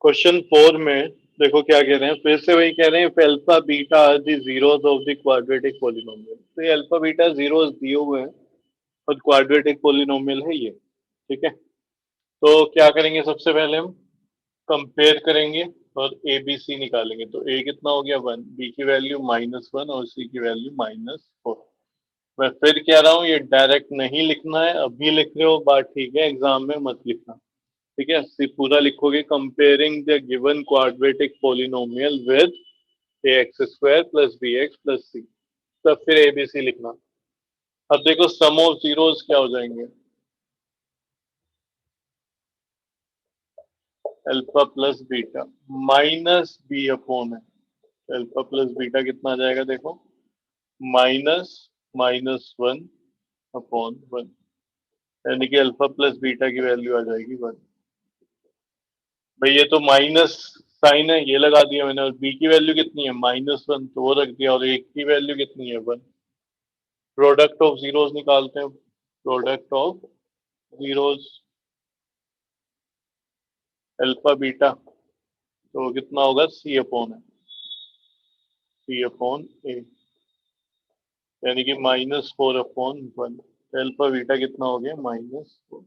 Question 4 में देखो क्या कह रहे हैं, फिर से वही कह रहे हैं, alpha beta are the zeros of the quadratic polynomial. तो ये अल्फा बीटा जीरोस दिए हुए हैं और क्वाड्रेटिक पॉलिनोमियल है ये, ठीक है। तो क्या करेंगे, सबसे पहले हम कंपेयर करेंगे और ए बी सी निकालेंगे। तो ए कितना हो गया 1, बी की वैल्यू -1 और सी की वैल्यू -4। मैं फिर कह रहा हूँ ये डायरेक्ट नहीं लिखना है, अभी लिख रहे हो बात ठीक है, एग्जाम में मत लिखना, ठीक है। पूरा लिखोगे comparing the given quadratic polynomial with A X square plus B X plus C, तब फिर ए बी सी लिखना। अब देखो सम ऑफ जीरोस क्या हो जाएंगे, alpha plus beta minus B upon है, अल्फा प्लस बीटा कितना आ जाएगा देखो, माइनस -1 अपॉन 1, यानी कि अल्फा प्लस बीटा की वैल्यू आ जाएगी 1। भाई ये तो माइनस साइन है, ये लगा दिया मैंने, और बी की वैल्यू कितनी है -1, तो वो रख दिया, और एक की वैल्यू कितनी है 1। प्रोडक्ट ऑफ जीरोस निकालते हैं, product of zeros alpha beta, तो कितना होगा सी अपॉन है, सी अपॉन ए, यानी कि -4 अपॉन 1। अल्फा बीटा कितना हो गया -4।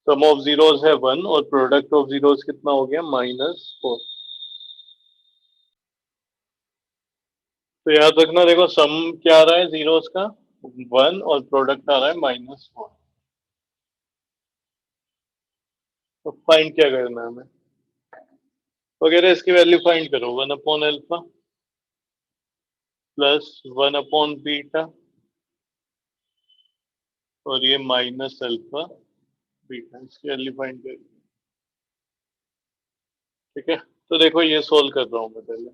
सम ऑफ जीरोस है 1 और प्रोडक्ट ऑफ जीरोस कितना हो गया -4। तो याद रखना, देखो सम क्या आ रहा है जीरोस का 1 और प्रोडक्ट आ रहा है -4। तो फाइंड क्या करना है हमें, वगैरह इसकी वैल्यू फाइंड करो, 1 upon alpha plus 1 upon beta और ये माइनस अल्फा बीटा, इसकी वैल्यू फाइंड करेंगे, ठीक है। तो देखो ये सोल्व कर रहा हूँ मैं पहले,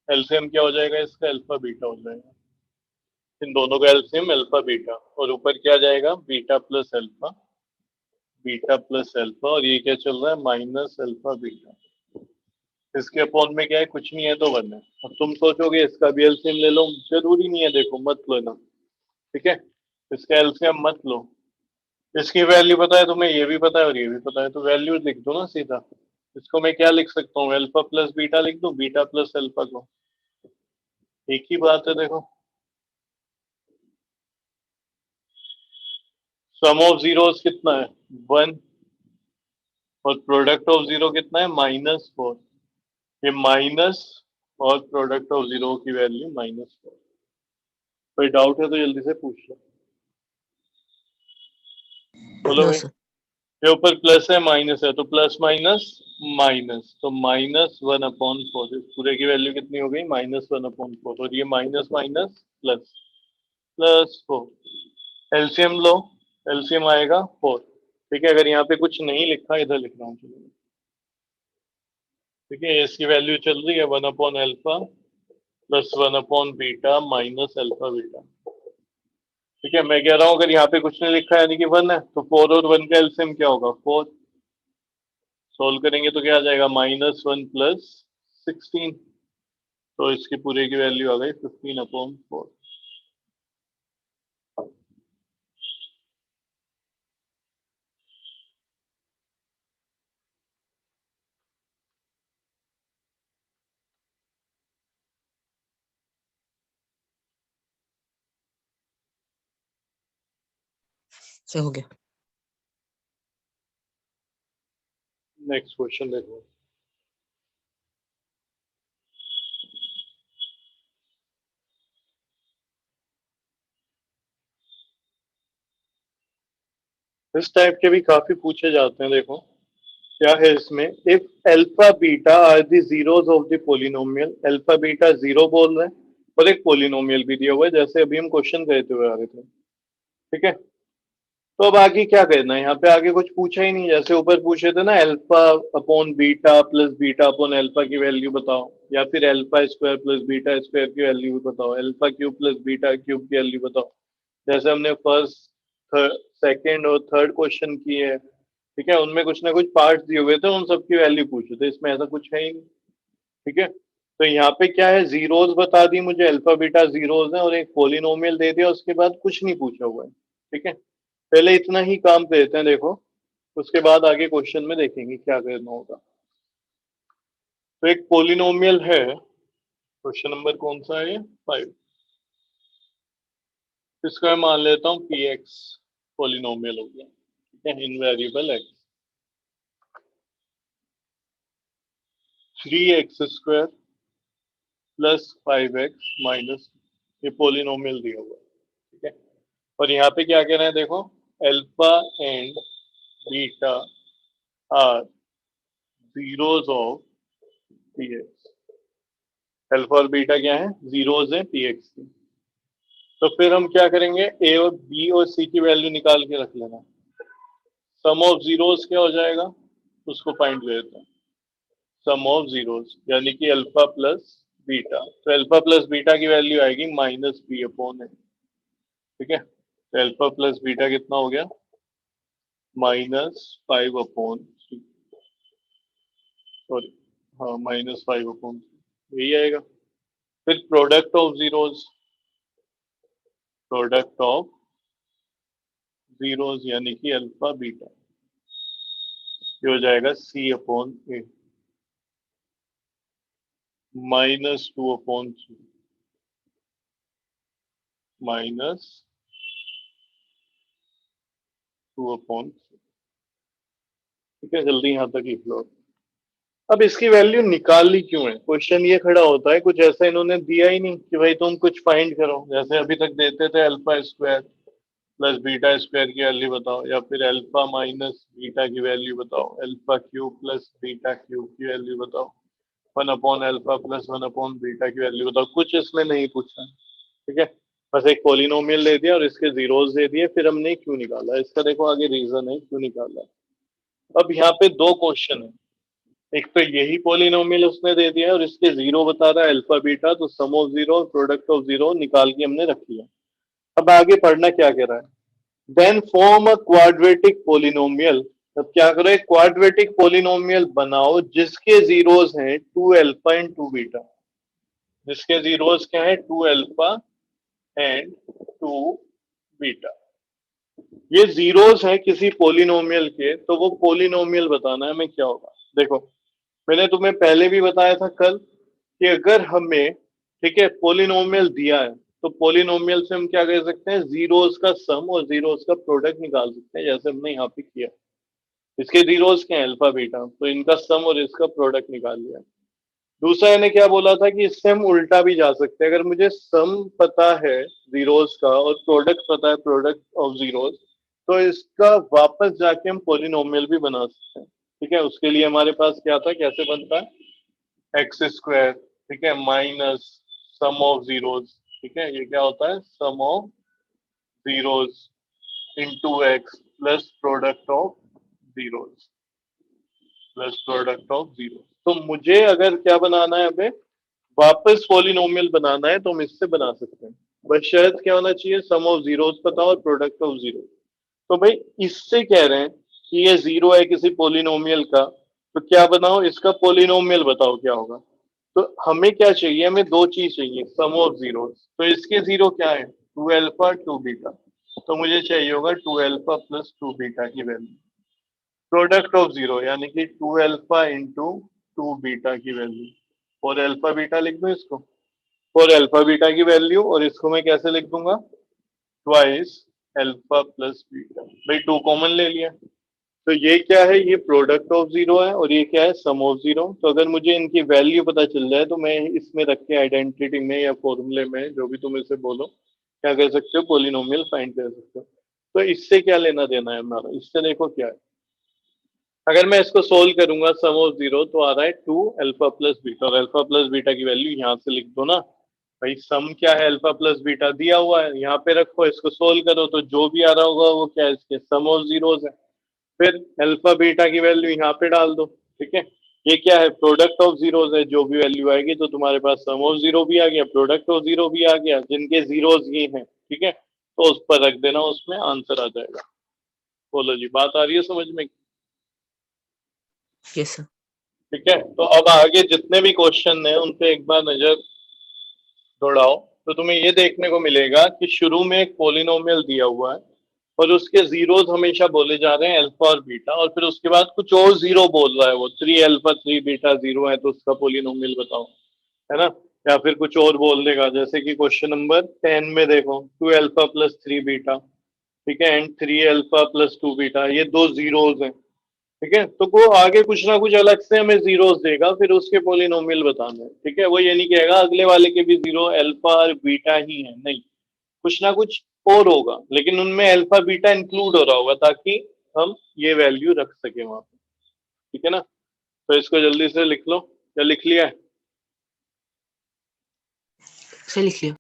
एलसीएम क्या हो जाएगा इसका, अल्फा बीटा हो जाएगा, इन दोनों का एलसीएम अल्फा बीटा, और ऊपर क्या जाएगा beta plus alpha, beta plus alpha, और ये क्या चल रहा है माइनस अल्फा बीटा, इसके अपॉन में क्या है, कुछ नहीं है तो 1 है। अब तुम सोचोगे इसका भी एलसीएम ले लो, जरूरी नहीं है, देखो मत लेना, ठीक है, इसका एलसीएम मत लो। इसकी वैल्यू पता है तुम्हें, ये भी पता है और ये भी पता है, तो वैल्यू लिख दो ना सीधा। इसको मैं क्या लिख सकता हूँ, अल्फा प्लस बीटा लिख दूं, बीटा प्लस अल्फा को, एक ही बात है देखो। सम ऑफ जीरोस कितना है 1 और प्रोडक्ट ऑफ जीरो कितना है -4, ये माइनस और प्रोडक्ट ऑफ जीरो की वैल्यू -4। कोई डाउट है तो जल्दी से पूछ लो, बोलो नो भाई। सर। ये ऊपर प्लस है माइनस है, तो प्लस माइनस माइनस, तो -1/4, इस पूरे की वैल्यू कितनी हो गई -1/4, और ये माइनस माइनस प्लस +4, एलसीएम लो, एलसीएम आएगा 4, ठीक है। अगर यहाँ पे कुछ नहीं लिखा, इधर लिख रहा हूँ चलो, ठीक है। इसकी वैल्यू चल रही है 1/अल्फा प्लस 1/बीटा माइनस अल्फा बीटा, ठीक है। मैं कह रहा हूँ अगर यहाँ पे कुछ नहीं लिखा है यानी कि 1 है, तो 4 और 1 का एलसीएम क्या होगा 4, सोल्व करेंगे तो क्या आ जाएगा -1 प्लस 16, तो इसकी पूरे की वैल्यू आ गई 15/4। सर हो गया। नेक्स्ट क्वेश्चन देखो, इस टाइप के भी काफी पूछे जाते हैं, देखो क्या है इसमें, if alpha beta are the zeros of the polynomial, alpha beta zero बोल रहे हैं और एक पोलिनोमियल भी दिया हुआ है, जैसे अभी हम क्वेश्चन कहते हुए आ रहे थे, ठीक है। तो अब आगे क्या करना है, यहाँ पे आगे कुछ पूछा ही नहीं, जैसे ऊपर पूछे थे ना, alpha upon beta plus beta upon alpha की वैल्यू बताओ, या फिर alpha square plus beta square की वैल्यू बताओ, alpha cube plus beta cube की वैल्यू बताओ, जैसे हमने फर्स्ट सेकंड और थर्ड क्वेश्चन किए हैं, ठीक है। उनमें कुछ ना कुछ पार्ट दिए हुए थे, उन सब की वैल्यू पूछे थे, इसमें ऐसा कुछ है ही नहीं, ठीक है। तो यहाँ पे क्या है, जीरोस बता दी मुझे, अल्फा बीटा जीरोस है, और एक पोलिनोमियल दे दिया, उसके बाद कुछ नहीं पूछा हुआ है, ठीक है। पहले इतना ही काम करते हैं, देखो उसके बाद आगे क्वेश्चन में देखेंगे क्या करना होगा। तो एक पोलिनोमियल है, क्वेश्चन नंबर कौन सा है ये 5, इसका मैं मान लेता हूँ पी एक्स पोलिनोमियल हो गया, ठीक है, in variable X. 3x² plus 5x minus, ये पोलिनोमियल दिया हुआ है, ठीक है। और यहाँ पे क्या कह रहे हैं देखो, alpha and beta are zeros of p x. Alpha और बीटा क्या है, जीरोज है पी एक्स की। तो फिर हम क्या करेंगे, ए और बी और सी की वैल्यू निकाल के रख लेना। सम ऑफ जीरोज क्या हो जाएगा, उसको फाइंड लेते हैं। सम ऑफ जीरोज यानी कि अल्फा प्लस बीटा, तो अल्फा प्लस बीटा की वैल्यू आएगी माइनस बी अपॉन ए, ठीक है। तो अल्फा प्लस बीटा कितना हो गया, -5/3, सॉरी, हाँ -5/3 यही आएगा। फिर product of zeros, product of zeros यानी कि अल्फा बीटा, ये हो जाएगा C/A -2/3 -2/3, ठीक है। जल्दी यहाँ तक लिख लो। अब इसकी वैल्यू निकालनी क्यों है, क्वेश्चन ये खड़ा होता है, कुछ ऐसा इन्होंने दिया ही नहीं कि भाई तुम कुछ फाइंड करो, जैसे अभी तक देते थे alpha square plus beta square की वैल्यू बताओ, या फिर अल्फा माइनस बीटा की वैल्यू बताओ, alpha cube plus beta cube की वैल्यू बताओ, 1/अल्फा प्लस 1/बीटा की वैल्यू बताओ। कुछ इसमें नहीं पूछा, ठीक है। बस एक पॉलिनोमियल दे दिया और इसके जीरोस दे दिए, फिर हमने क्यों निकाला, इसका देखो आगे रीजन है क्यों निकाला। अब यहाँ पे दो क्वेश्चन है, एक तो यही पॉलिनोमियल उसने दे दिया है और इसके जीरो बता रहा है अल्फा बीटा, तो सम ऑफ जीरो और प्रोडक्ट ऑफ जीरो निकाल के हमने रख लिया। अब आगे पढ़ना क्या कह रहा है, then form a quadratic polynomial. अब क्या करो, एक क्वाड्रेटिक पोलिनोमियल बनाओ जिसके जीरोस हैं 2 अल्फा एंड 2 बीटा, जिसके जीरोस क्या है 2 अल्फा एंड 2 बीटा। ये जीरोस है किसी पोलिनोमियल के, तो वो पोलिनोमियल बताना है हमें क्या होगा। देखो मैंने तुम्हें पहले भी बताया था कल कि अगर हमें, ठीक है, पोलिनोमियल दिया है तो पोलिनोमियल से हम क्या कर सकते हैं, जीरोस का सम और जीरोस का प्रोडक्ट निकाल सकते हैं, जैसे हमने यहाँ पे किया। इसके जीरोस क्या है अल्फा बीटा, तो इनका सम और इसका प्रोडक्ट निकाल लिया। दूसरा इन्हें क्या बोला था कि इससे हम उल्टा भी जा सकते हैं, अगर मुझे सम पता है जीरोस का और प्रोडक्ट पता है प्रोडक्ट ऑफ जीरोस, तो इसका वापस जाके हम पोलिनोमियल भी बना सकते हैं, ठीक है। उसके लिए हमारे पास क्या था, कैसे बनता है, x², ठीक है, माइनस सम ऑफ जीरोज, ठीक है, ये क्या होता है sum of zeros into X plus product of zeros, plus product of zero. तो मुझे अगर क्या बनाना है, हमें वापस पॉलिनोमियल बनाना है, तो हम इससे बना सकते हैं। बस शर्त क्या होना चाहिए, सम ऑफ जीरोस पता और प्रोडक्ट ऑफ जीरो। तो भाई इससे कह रहे हैं कि ये जीरो है किसी पोलिनोमियल का, तो क्या बनाओ, इसका पोलिनोमियल बताओ क्या होगा। तो हमें क्या चाहिए, हमें दो चीज चाहिए, सम ऑफ जीरो। तो इसके जीरो क्या है 2 अल्फा 2 बीटा, तो मुझे चाहिए होगा 2 अल्फा प्लस 2 बीटा की वैल्यू। प्रोडक्ट ऑफ जीरो यानी कि 2 अल्फा इंटू 2 बीटा की वैल्यू, और अल्फा बीटा लिख दो इसको, और अल्फा बीटा की वैल्यू, और इसको मैं कैसे लिख दूंगा, ट्वाइस अल्फा प्लस बीटा। भाई 2 कॉमन ले लिया, तो ये क्या है, ये प्रोडक्ट ऑफ जीरो है और ये क्या है सम ऑफ जीरो। तो अगर मुझे इनकी वैल्यू पता चल जाए तो मैं इसमें रख के आइडेंटिटी में या फॉर्मूले में, जो भी तुम इसे बोलो, क्या कर सकते हो, पोलिनोमियल फाइंड कर सकते हो। तो इससे क्या लेना देना है हमारा, इससे देखो क्या है, अगर मैं इसको सोल्व करूंगा सम ऑफ जीरो, तो आ रहा है 2 अल्फा प्लस बीटा, और अल्फा प्लस बीटा की वैल्यू यहाँ से लिख दो ना। भाई सम क्या है, अल्फा प्लस बीटा दिया हुआ है, यहाँ पे रखो, इसको सोल्व करो, तो जो भी आ रहा होगा वो क्या है, इसके सम ऑफ जीरोज है। फिर अल्फा बीटा की वैल्यू यहाँ पे डाल दो, ठीक है। ये क्या है, प्रोडक्ट ऑफ जीरोज है, जो भी वैल्यू आएगी, तो तुम्हारे पास सम ऑफ जीरो भी आ गया, प्रोडक्ट ऑफ जीरो भी आ गया, जिनके जीरोज ये हैं, ठीक है, तो उस पर रख देना, उसमें आंसर आ जाएगा। बोलो जी, बात आ रही है समझ में, यस सर। ठीक है। तो अब आगे जितने भी क्वेश्चन हैं उन पे एक बार नजर दौड़ाओ, तो तुम्हें ये देखने को मिलेगा कि शुरू में एक पोलिनोमियल दिया हुआ है और उसके जीरोस हमेशा बोले जा रहे हैं अल्फा और बीटा, और फिर उसके बाद कुछ और जीरो बोल रहा है वो, 3 अल्फा 3 बीटा 0 है तो उसका पोलिनोमियल बताओ, है ना। या फिर कुछ और बोल देगा, जैसे कि क्वेश्चन नंबर 10 में देखो 2 अल्फा प्लस 3 बीटा, ठीक है, एंड 3 अल्फा प्लस 2 बीटा, ये दो जीरोस हैं, ठीक है। तो वो आगे कुछ ना कुछ अलग से हमें जीरोस देगा, फिर उसके पोलिनोमियल बताना है, ठीक है। वो ये नहीं कहेगा अगले वाले के भी जीरो अल्फा और बीटा ही है, नहीं, कुछ ना कुछ और होगा, लेकिन उनमें अल्फा बीटा इंक्लूड हो रहा होगा ताकि हम ये वैल्यू रख सके वहां पे, ठीक है ना। तो इसको जल्दी से लिख लो, क्या लिख लिया है? से लिख लिया।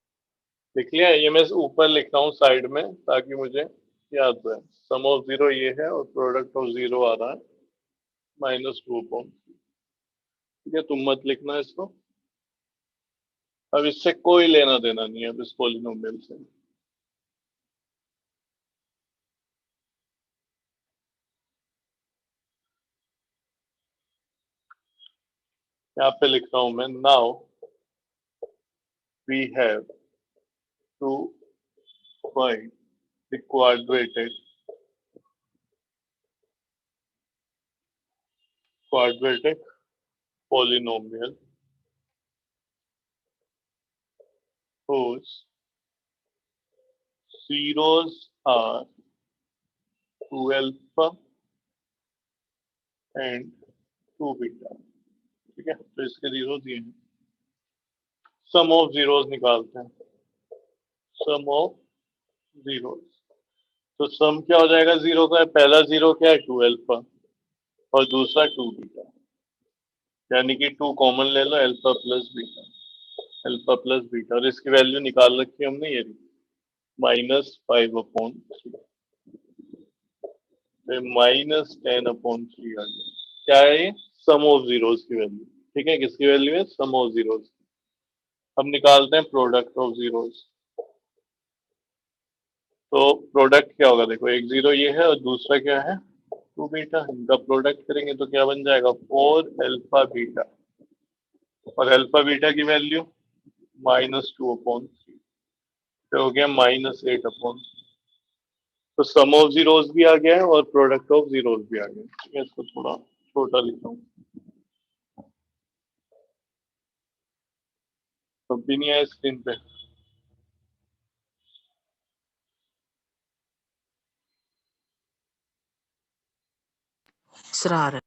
लिख लिया है, ये मैं ऊपर लिख रहा हूँ साइड में ताकि मुझे याद रहे। सम ऑफ जीरो ये है और प्रोडक्ट ऑफ जीरो आ रहा है -2 अपॉन, ठीक है, तुम मत लिखना इसको, अब इससे कोई लेना देना नहीं है अब इस पोलिनोमियल से। यहाँ पे लिख रहा हूं मैं, now we have to find the quadratic polynomial whose zeros are 2 alpha and 2 beta, ठीक है। तो इसके जीरोस ये हैं, सम ऑफ जीरोस निकालते हैं, सम ऑफ जीरोस। तो सम क्या हो जाएगा जीरो का, पहला जीरो क्या है 2 अल्फा और दूसरा 2 बीटा, यानी कि 2 कॉमन ले लो, alpha plus beta, alpha plus beta, और इसकी वैल्यू निकाल रखी है हमने, ये -5 अपॉन 3, -10 अपॉन 3 आ गया। क्या है ये? सम ऑफ जीरोस की वैल्यू, ठीक है। किसकी वैल्यू है? Sum of zeros. अब निकालते हैं प्रोडक्ट ऑफ जीरोस। तो प्रोडक्ट क्या होगा, देखो एक जीरो ये है और दूसरा क्या है 2 बीटा, इनका प्रोडक्ट करेंगे तो क्या बन जाएगा 4 अल्फा बीटा, और अल्फा बीटा की वैल्यू -2 अपॉन 3, तो हो गया -8 अपॉन। तो सम ऑफ जीरोस भी आ गया है और प्रोडक्ट ऑफ जीरोस भी आ गया है, ठीक है। इसको थोड़ा छोटा लिखता हूँ, तो भी नहीं आया स्क्रीन पे। सर आ रहा है।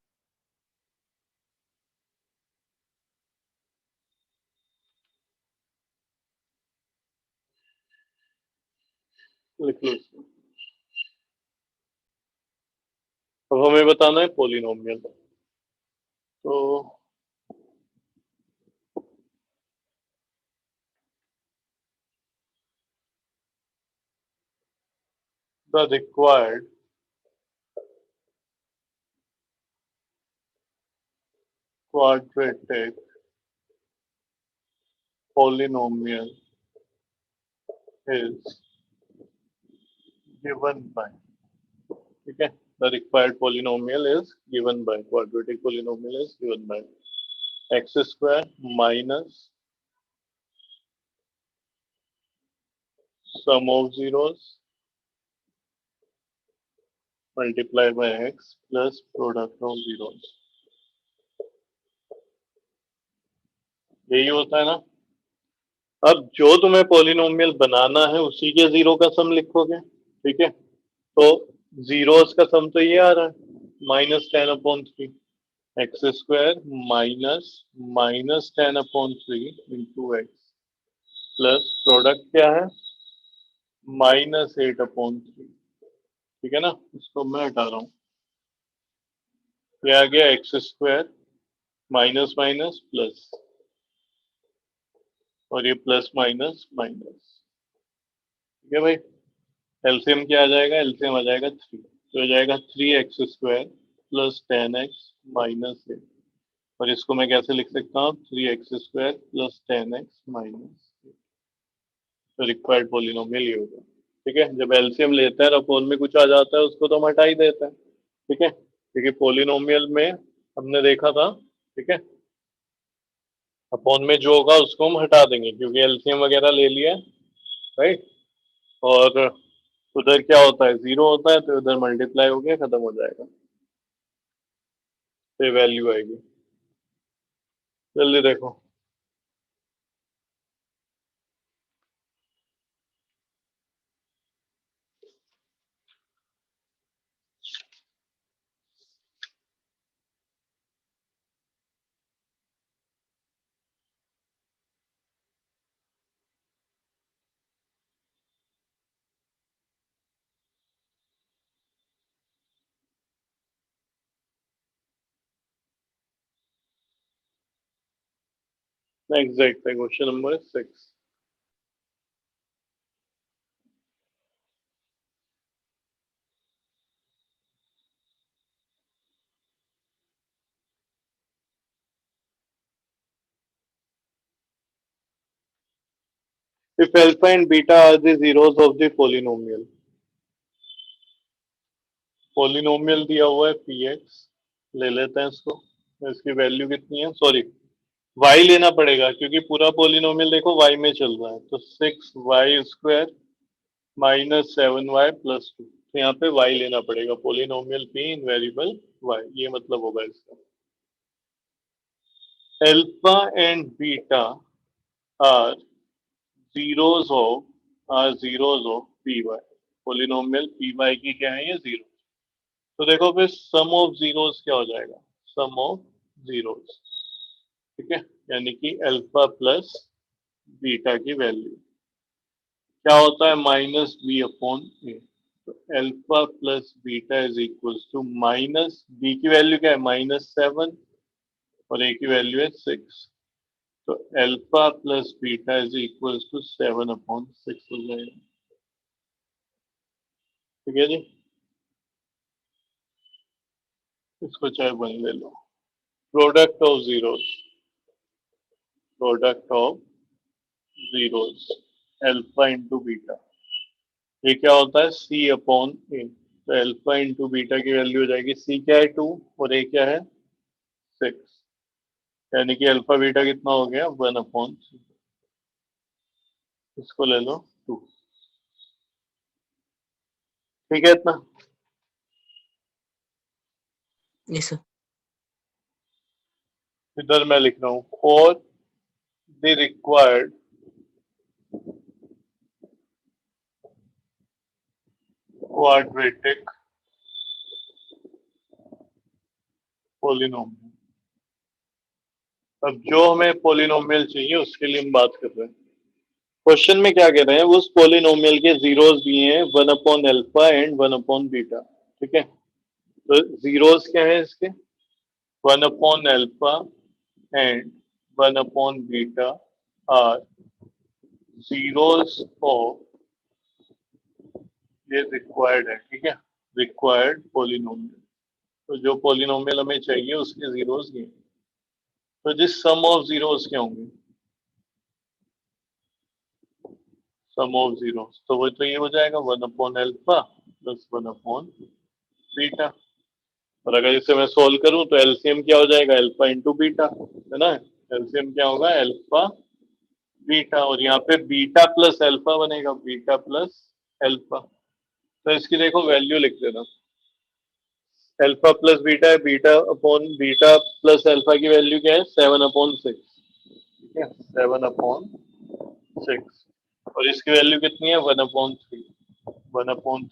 लिख लो इसको। अब हमें बताना है पोलिनोमियल, तो the required quadratic polynomial is given by, ठीक है, the required polynomial is given by, quadratic polynomial is given by x square minus sum of zeros multiplied by x plus product of zeros, यही होता है ना। अब जो तुम्हें polynomial बनाना है उसी के जीरो का सम लिखोगे, ठीक है। तो जीरोस का सम तो ये आ रहा है -10 upon 3, x square -10 upon 3 into X plus product क्या है -8 अपॉन 3, ठीक है ना। इसको मैं हटा रहा हूँ, ये आ गया x square minus minus plus, और ये प्लस माइनस माइनस, ठीक है भाई। एलसीएम क्या आ जाएगा, एलसीएम आ जाएगा 3, तो हो जाएगा 3x square plus 10x minus 8, और इसको मैं कैसे लिख सकता हूँ 3x square plus 10x minus 8, तो रिक्वायर्ड पोलिनोमियल ये होगा, ठीक है। जब एलसीएम लेते हैं और अपोन में कुछ आ जाता है उसको तो हम हटा ही देते हैं, ठीक है, क्योंकि पोलिनोमियल में हमने देखा था, ठीक है, अपोन में जो होगा उसको हम हटा देंगे क्योंकि एलसीएम वगैरह ले लिया, राइट। और उधर क्या होता है, 0 होता है, तो उधर मल्टीप्लाई हो गया, खत्म हो जाएगा, तो वैल्यू आएगी। जल्दी देखो। नेक्स्ट देखते हैं, question number 6। If alpha and beta are the zeros of the polynomial, polynomial दिया हुआ है px, ले लेते हैं इसको, इसकी वैल्यू कितनी है, सॉरी y लेना पड़ेगा क्योंकि पूरा पोलिनोमियल देखो y में चल रहा है, तो 6y² माइनस 7y प्लस 2, तो यहाँ पे y लेना पड़ेगा, polynomial p in variable y, ये मतलब होगा इसका। Alpha and beta are zeros of py, polynomial py की क्या है, ये जीरो, तो देखो फिर सम ऑफ जीरोस क्या हो जाएगा, सम ऑफ जीरोस, ठीक है, यानी कि अल्फा प्लस बीटा की वैल्यू क्या होता है, माइनस बी अपॉन ए, तो alpha plus beta is equal to minus b की वैल्यू क्या है, -7 और ए की वैल्यू है 6, तो alpha plus beta is equal to 7/6 हो जाएगा, ठीक है जी। इसको चाहे 1 ले लो। Product of zeros, product of zeros, alpha into beta, ये क्या होता है, सी अपॉन ए, तो अल्फा इंटू बीटा की वैल्यू हो जाएगी, सी क्या है 2 और ए क्या है 6, यानी कि अल्फा बीटा कितना हो गया, 1/3, इसको ले लो 2, ठीक है इतना। Yes, sir. इधर मैं लिख रहा हूँ for the required quadratic polynomial, अब जो हमें पोलिनोमियल चाहिए उसके लिए हम बात कर रहे हैं। क्वेश्चन में क्या कह रहे हैं, उस पोलिनोमियल के जीरोस दिए हैं 1/अल्फा एंड 1/बीटा, ठीक है, तो जीरोस क्या है इसके, 1/अल्फा एंड 1/बीटा आर जीरोस ऑफ, ये रिक्वायर्ड है, ठीक है, रिक्वायर्ड पोलिनोमियल, तो जो पोलिनोमियल हमें चाहिए उसके जीरोस ये, तो जिस सम ऑफ जीरोस क्या होंगे, सम ऑफ जीरोस, तो वो तो ये हो जाएगा 1/अल्फा प्लस 1/बीटा, और अगर इसे मैं सोल्व करूं तो एलसीएम क्या हो जाएगा, अल्फा इंटू बीटा, है ना, एलसीएम क्या होगा, अल्फा बीटा, और यहाँ पे बीटा प्लस अल्फा बनेगा, बीटा प्लस अल्फा, तो इसकी देखो वैल्यू लिख देना, अल्फा प्लस बीटा है, beta upon beta plus alpha की वैल्यू क्या है, 7/6, ठीक है, 7/6, और इसकी वैल्यू कितनी है, 1/3, 1/3,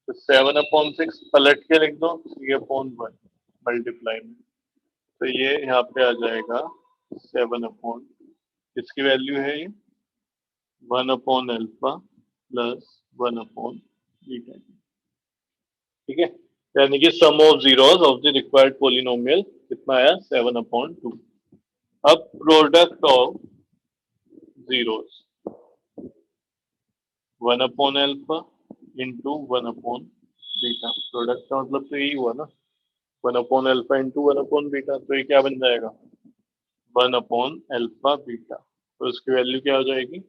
तो 7/6 पलट के लिख दो 3/1 मल्टीप्लाई में, तो ये यहाँ पे आ जाएगा 7/, इसकी वैल्यू है ये 1/अल्फा प्लस 1/बीटा, ठीक है, यानी कि sum of zeros of the required polynomial कितना आया, 7/2। अब प्रोडक्ट ऑफ जीरोस 1/अल्फा इंटू 1/बीटा, प्रोडक्ट का मतलब तो यही हुआ ना, 1/अल्फा इंटू 1/बीटा, तो ये क्या बन जाएगा, 1/अल्फा बीटा, तो इसकी वैल्यू क्या हो जाएगी,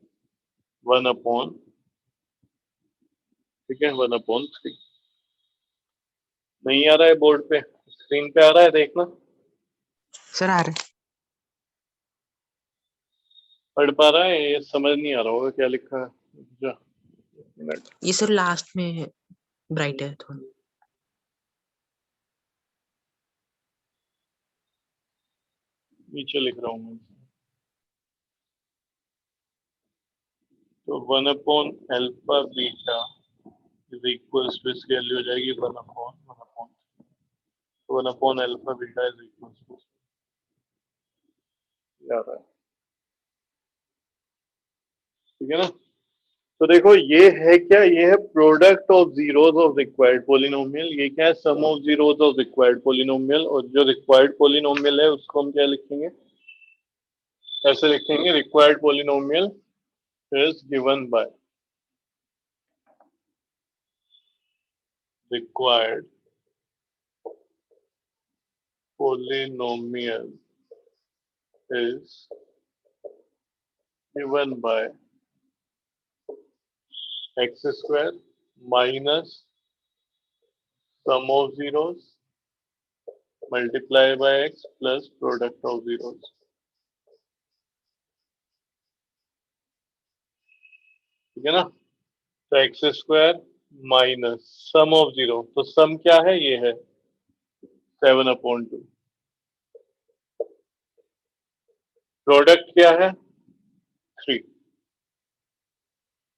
1/, ठीक है, 1/3। नहीं आ रहा है बोर्ड पे, स्क्रीन पे आ रहा है, देखना, Sir, आ रहा है। पढ़ पा रहा है, ये समझ नहीं आ रहा होगा क्या लिखा है, जा मिनट। ये सर लास्ट में ब्राइट है थोड़ा। नीचे लिख रहा हूँ मैं। तो 1/α इज इक्वल टू, इसकी वैल्यू हो जाएगी 1/α इज इक्वल टू, याद है, ठीक है ना। तो देखो ये है क्या, ये है product of zeros of required polynomial. ये क्या है, sum of zeros of required polynomial. और जो रिक्वायर्ड पोलिनोमियल है उसको हम क्या लिखेंगे, ऐसे लिखेंगे, required polynomial is given by required polynomial is given by x square minus sum of zeros multiply by x plus product of zeros, ठीक है ना। तो x square minus sum of zero, तो सम क्या है, ये है 7/2। प्रोडक्ट क्या है 3।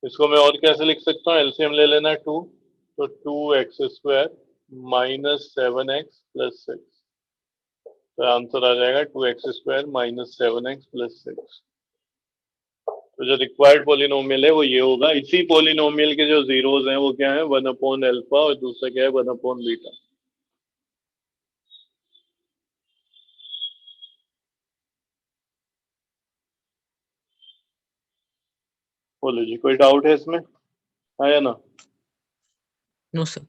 इसको मैं और कैसे लिख सकता हूँ, एलसीएम ले लेना 2, तो 2x² माइनस 7x प्लस 6, तो आंसर आ जाएगा 2x² माइनस 7x प्लस 6। तो जो रिक्वायर्ड पोलिनोमियल है वो ये होगा। इसी पोलिनोमियल के जो जीरोस हैं वो क्या है, 1/α और दूसरा क्या है 1/β। बोलो जी, कोई डाउट है इसमें, आया ना। No sir.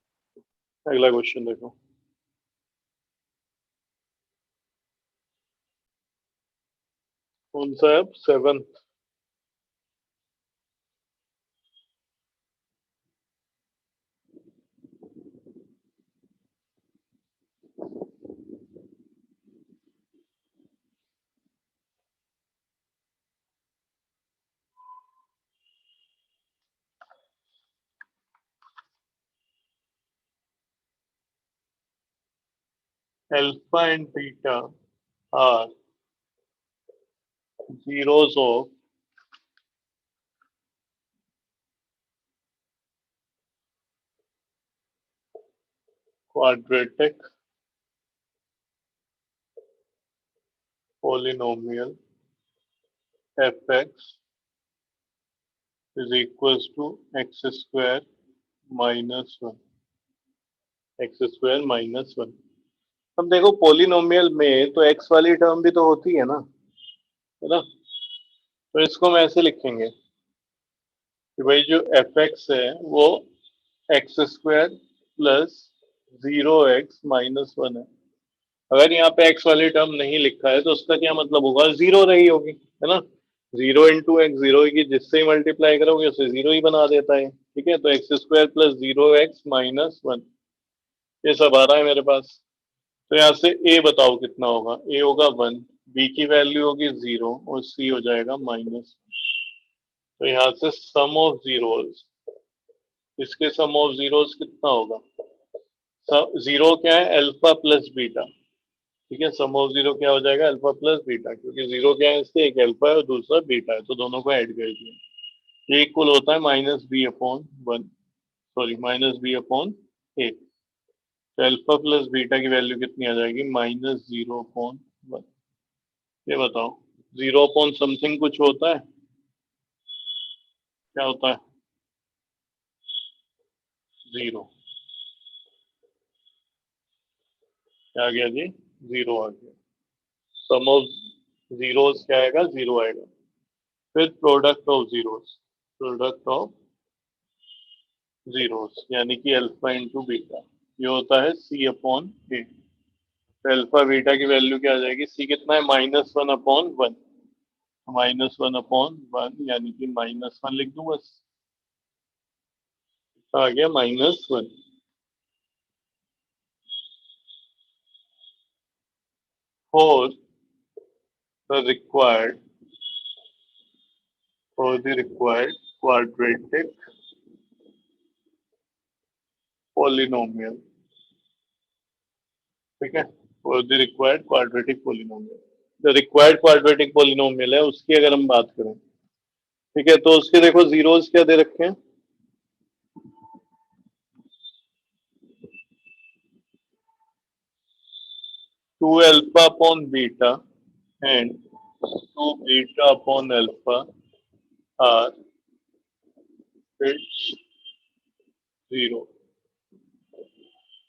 अगला क्वेश्चन देखो। कौन सा है, 7। Alpha and beta are zeros of quadratic polynomial fx is equals to x square minus 1, x² minus 1। अब देखो पोलिनोमियल में तो x वाली टर्म भी तो होती है ना। तो इसको हम ऐसे लिखेंगे कि भाई जो fx है वो x² प्लस 0x माइनस 1 है। अगर यहाँ पे x वाली टर्म नहीं लिखा है तो उसका क्या मतलब होगा, जीरो रही होगी, है ना। 0 × x जीरो की, जिससे ही मल्टीप्लाई करोगे उसे जीरो ही बना देता है, ठीक है। तो x² प्लस 0x माइनस 1, ये सब आ रहा है मेरे पास। तो यहाँ से a बताओ कितना होगा, a होगा 1, b की वैल्यू होगी 0 और c हो जाएगा माइनस। तो यहाँ से सम ऑफ जीरोस, इसके सम ऑफ जीरोस कितना होगा, जीरो क्या है, अल्फा प्लस बीटा, ठीक है। सम ऑफ जीरो क्या हो जाएगा, अल्फा प्लस बीटा, क्योंकि जीरो क्या है इससे, एक अल्फा है और दूसरा बीटा है, तो दोनों को ऐड कर दिया। ये इक्वल होता है -b/1, सॉरी -b/a। तो अल्फा प्लस बीटा की वैल्यू कितनी आ जाएगी, -0/1। ये बताओ, 0 अपॉन समथिंग कुछ होता है, क्या होता है, 0। क्या आ गया जी, 0 आ गया। सम ऑफ जीरोस क्या आएगा, 0 आएगा। फिर product of zeros, product of zeros यानी कि अल्फा इंटू बीटा, ये होता है c/a। तो अल्फा बीटा की वैल्यू क्या आ जाएगी, c कितना है, -1/1, -1/1 यानी कि -1 लिख दूं बस, आ गया -1। for the required quadratic polynomial, ठीक है, for the required quadratic polynomial. जो रिक्वायर्ड क्वाड्रेटिक पोलिनोमियल है उसकी अगर हम बात करें, ठीक है, तो उसके देखो जीरोस क्या दे रखे हैं, two alpha upon beta and two beta upon alpha are zero.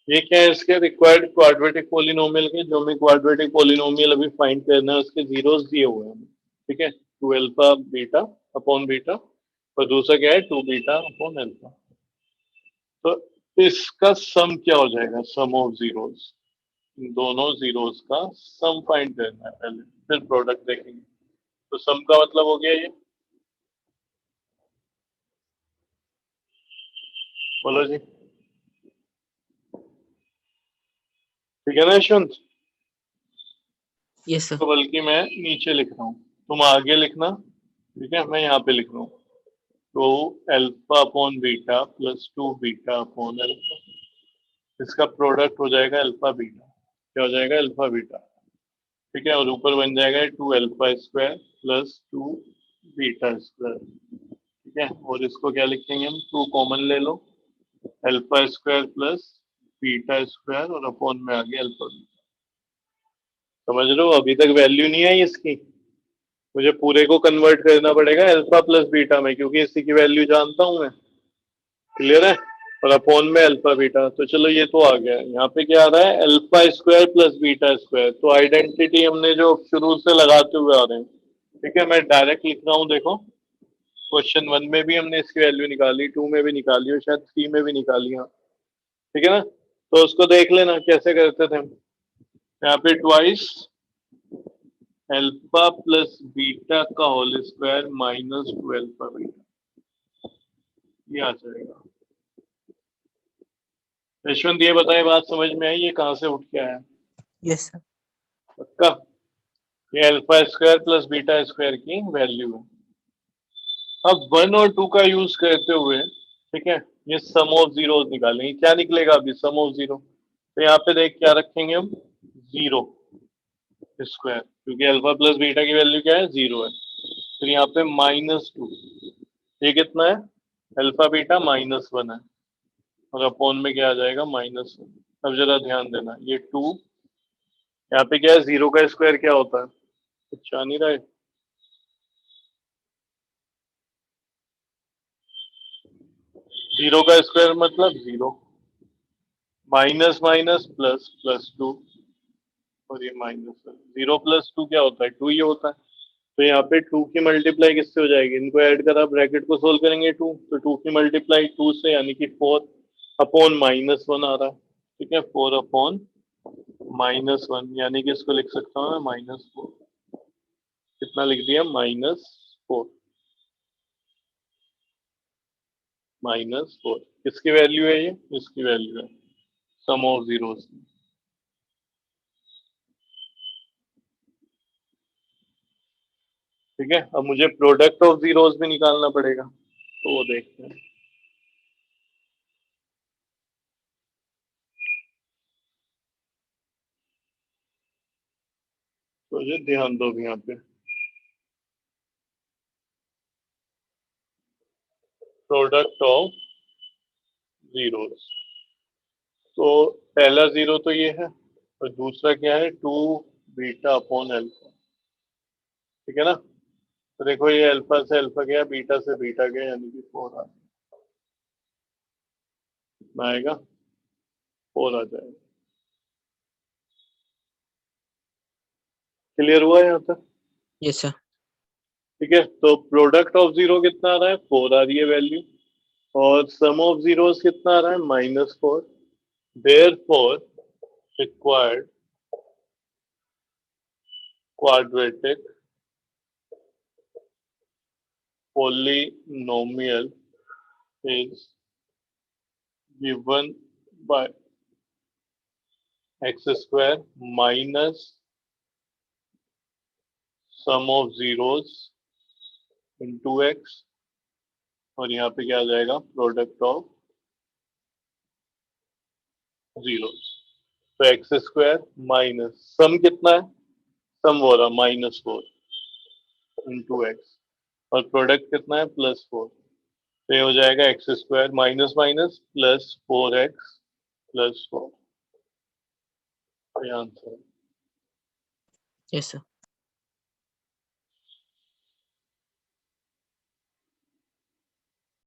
ये क्या है, इसके रिक्वायर्ड क्वाड्रेटिक पोलिनोमियल के, जो हमें क्वाड्रेटिक पोलिनोमियल अभी फाइंड करना है उसके जीरोस दिए हुए हैं, ठीक है, two alpha beta upon beta और दूसरा क्या है टू बीटा अपॉन अल्फा. तो इसका सम क्या हो जाएगा, सम ऑफ जीरोस, दोनों जीरोस का सम फाइंड करना है पहले, फिर प्रोडक्ट देखेंगे. तो सम का मतलब हो गया ये, बोलो जी, ठीक है ना यशवंत. Yes, sir. तो बल्कि मैं नीचे लिख रहा हूँ, तुम आगे लिखना, ठीक है, मैं यहाँ पे लिख रहा हूँ. तो alpha upon beta plus two beta upon alpha, इसका प्रोडक्ट हो जाएगा अल्फा बीटा. क्या हो जाएगा, अल्फा बीटा, ठीक है, और ऊपर बन जाएगा two alpha square plus two beta square, ठीक है, और इसको क्या लिखेंगे हम, टू कॉमन ले लो, alpha square plus beta square और अपॉन में आ गया अल्फा बीटा. समझ रहे हो, अभी तक वैल्यू नहीं आई इसकी, मुझे पूरे को कन्वर्ट करना पड़ेगा अल्फा प्लस बीटा में, क्योंकि इसी की वैल्यू जानता हूं मैं. क्लियर है, और अपॉन में अल्फा बीटा. तो चलो ये तो आ गया, यहाँ पे क्या आ रहा है, alpha square plus beta square. तो आइडेंटिटी हमने जो शुरू से लगाते हुए आ रहे हैं, ठीक है, मैं डायरेक्ट लिख रहा हूँ. देखो क्वेश्चन 1 में भी हमने इसकी वैल्यू निकाली, 2 में भी निकाली और शायद 3 में भी निकाली, हाँ, ठीक है ना. तो उसको देख लेना कैसे करते थे हम. यहाँ पे ट्वाइस अल्फा प्लस बीटा का whole square minus two alpha beta, ये आ जाएगा. यशवंत ये बताए, बात समझ में आई, ये कहाँ से उठ के आया, Yes, sir. पक्का. ये alpha square plus beta square की वैल्यू है. अब 1 और 2 का यूज करते हुए, ठीक है, ये सम ऑफ जीरो निकालेंगे. क्या निकलेगा अभी, सम ऑफ जीरो. तो यहाँ पे देख क्या रखेंगे हम, जीरो स्क्वायर, क्योंकि अल्फा प्लस बीटा की वैल्यू क्या है, जीरो है. फिर यहाँ पे माइनस टू, ये कितना है, अल्फा बीटा माइनस वन है, और अपॉन में क्या आ जाएगा, माइनस वन. अब जरा ध्यान देना, ये टू, यहाँ पे क्या है, जीरो का स्क्वायर क्या होता है, कुछ आ नहीं रहा है. जीरो का स्क्वायर मतलब zero, minus minus plus plus two, और ये minus one. Zero plus two क्या होता है, टू ही होता है. तो यहाँ पे टू की मल्टीप्लाई किससे हो जाएगी, इनको ऐड करा, ब्रैकेट को सोल्व करेंगे टू, तो टू की मल्टीप्लाई टू से, यानी कि फोर अपॉन माइनस वन आ रहा है, ठीक है, फोर अपॉन माइनस वन, यानी कि इसको लिख सकता हूँ मैं माइनस फोर. कितना लिख दिया, माइनस फोर, माइनस फोर. किसकी वैल्यू है ये, इसकी वैल्यू है, सम ऑफ जीरोस. ठीक है, अब मुझे प्रोडक्ट ऑफ जीरोस भी निकालना पड़ेगा, तो वो देखते हैं. तो ये ध्यान दो भी यहाँ पे, प्रोडक्ट ऑफ जीरोस. तो पहला जीरो तो ये है, और दूसरा क्या है, टू बीटा अपॉन अल्फा, ठीक है ना. तो देखो ये अल्फा से अल्फा गया, बीटा से बीटा गया, यानी कि फोर आ, कितना आएगा, फोर आ जाएगा. क्लियर हुआ यहाँ तक, Yes, sir. ठीक है. तो प्रोडक्ट ऑफ जीरो कितना आ रहा है, फोर आ रही है वैल्यू, और सम ऑफ जीरोस कितना आ रहा है, minus four. Therefore required quadratic polynomial is given by x square minus sum of zeros into x, और यहाँ पे क्या आ जाएगा, प्रोडक्ट ऑफ जीरोस। तो एक्स स्क्वायर माइनस सम कितना है, सम हो रहा -4 इंटू एक्स, और प्रोडक्ट कितना है +4। तो ये हो जाएगा x square minus minus plus 4x +4। ये आंसर है। Yes, sir.